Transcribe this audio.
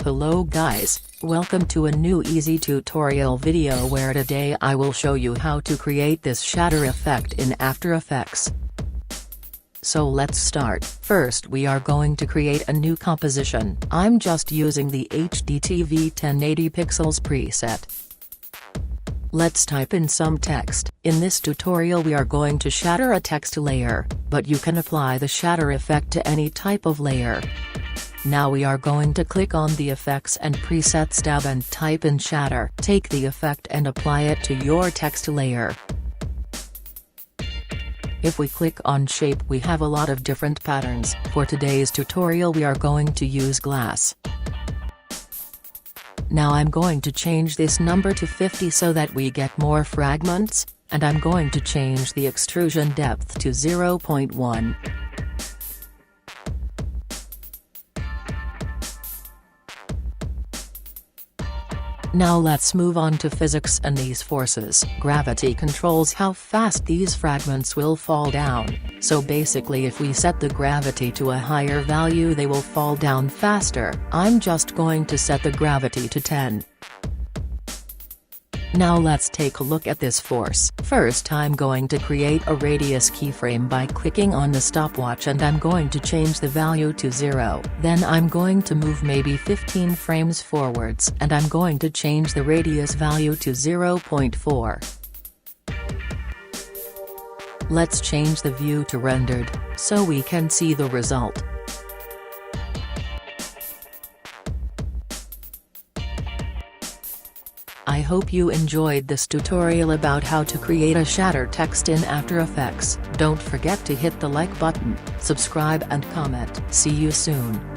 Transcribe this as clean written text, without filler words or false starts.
Hello guys, welcome to a new easy tutorial video where today I will show you how to create this shatter effect in After Effects. So let's start. First we are going to create a new composition. I'm just using the hdtv 1080 pixels preset. Let's type in some text. In this tutorial we are going to shatter a text layer, but you can apply the shatter effect to any type of layer. Now we are going to click on the Effects and Presets tab and type in Shatter. Take the effect and apply it to your text layer. If we click on Shape we have a lot of different patterns. For today's tutorial we are going to use glass. Now I'm going to change this number to 50 so that we get more fragments, and I'm going to change the extrusion depth to 0.1. Now let's move on to physics and these forces. Gravity controls how fast these fragments will fall down, so basically if we set the gravity to a higher value they will fall down faster. I'm just going to set the gravity to 10. Now let's take a look at this force. First I'm going to create a radius keyframe by clicking on the stopwatch and I'm going to change the value to 0. Then I'm going to move maybe 15 frames forwards and I'm going to change the radius value to 0.4. Let's change the view to rendered, so we can see the result. I hope you enjoyed this tutorial about how to create a shatter text in After Effects. Don't forget to hit the like button, subscribe and comment. See you soon.